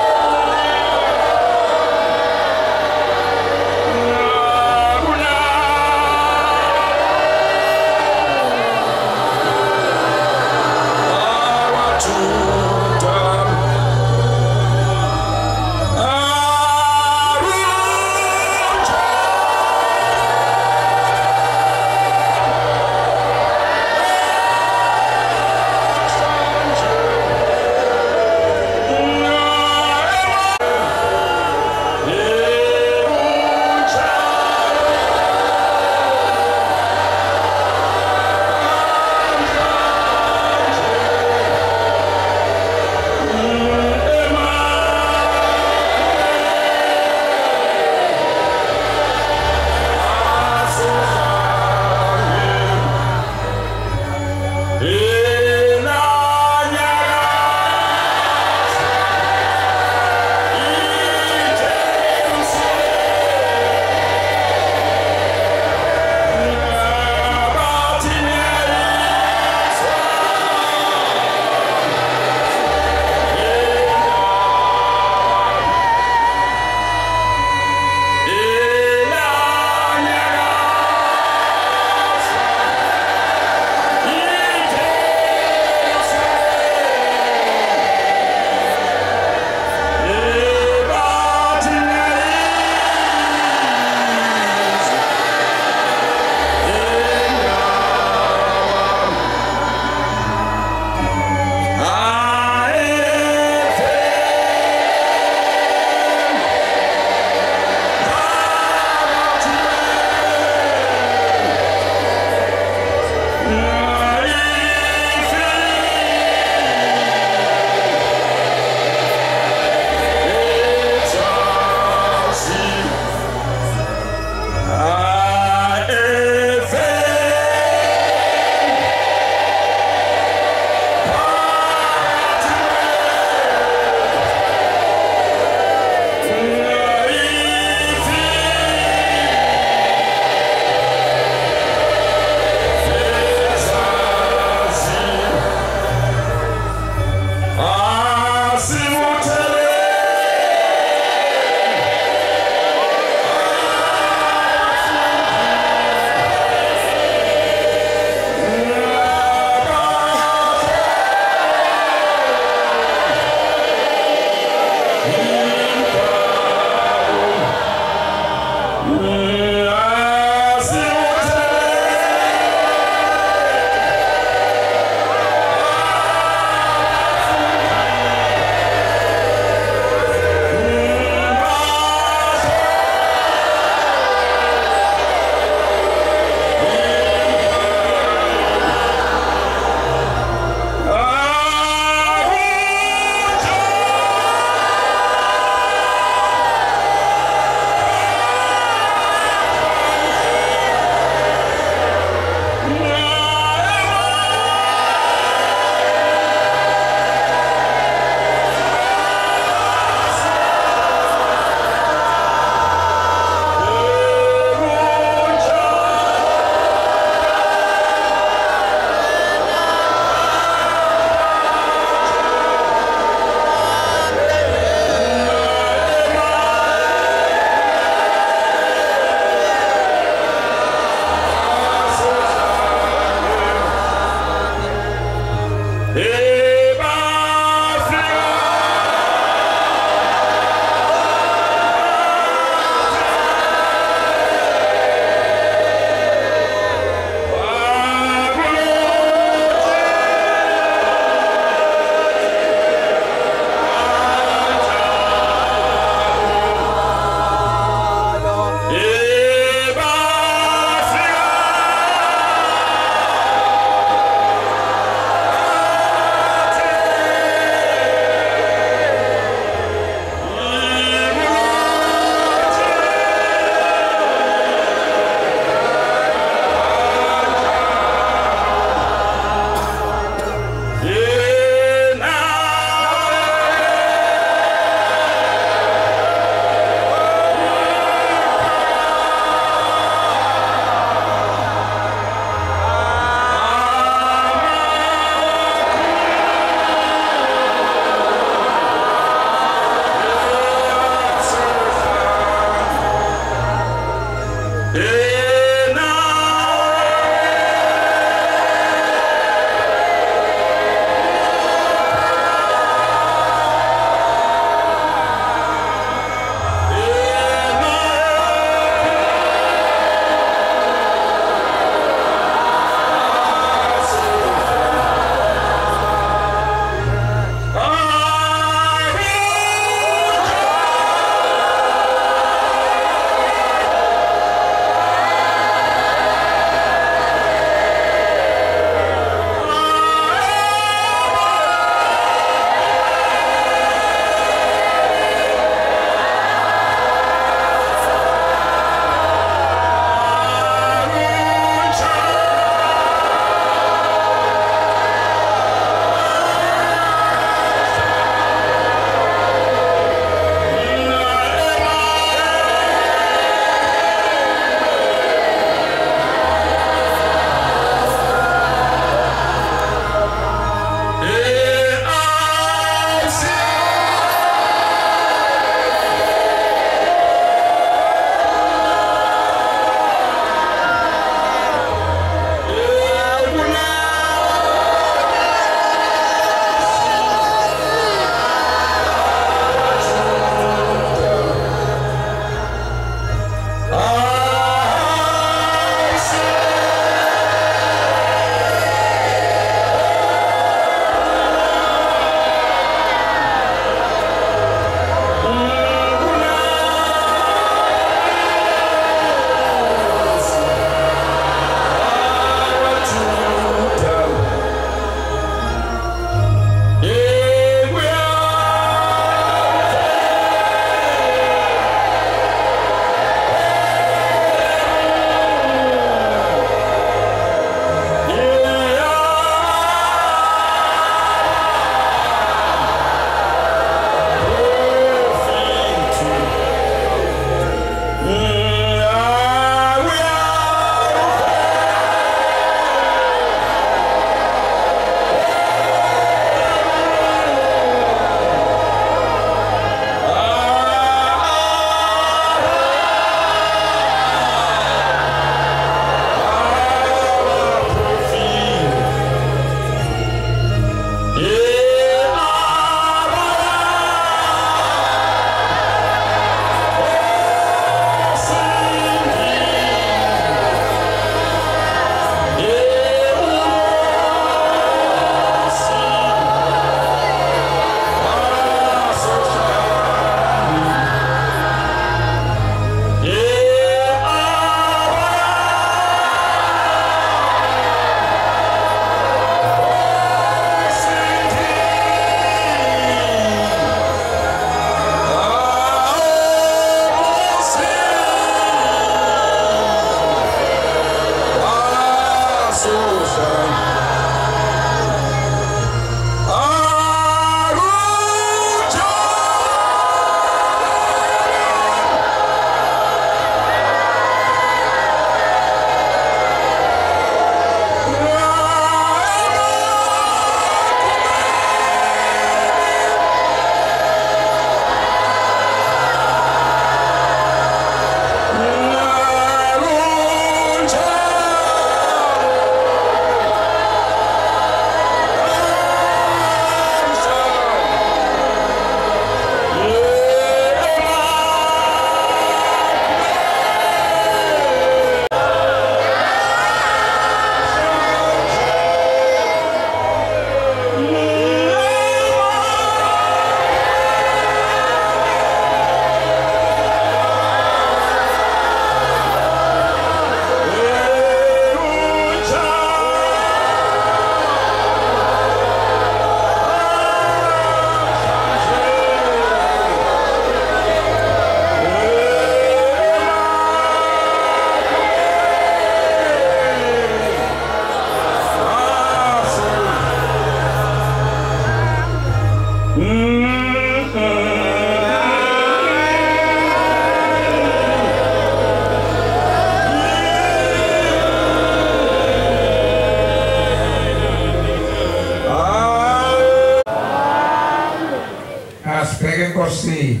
B: Asibheke Nkosi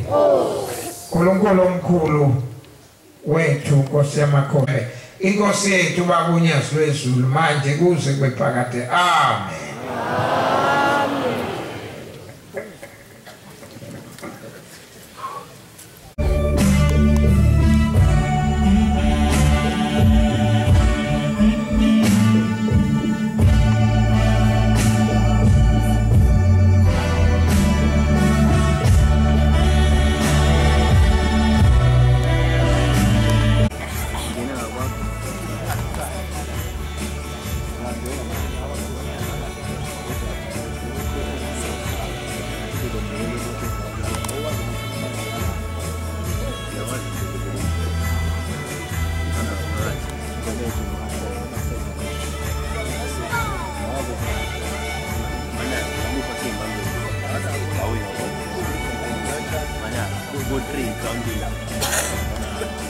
B: uNkulunkulu omkhulu wethu Nkosi yamakhosi inkosi yethu Baba uNyazi lwezulu manje kuze kwephakade amen.
C: Good tree,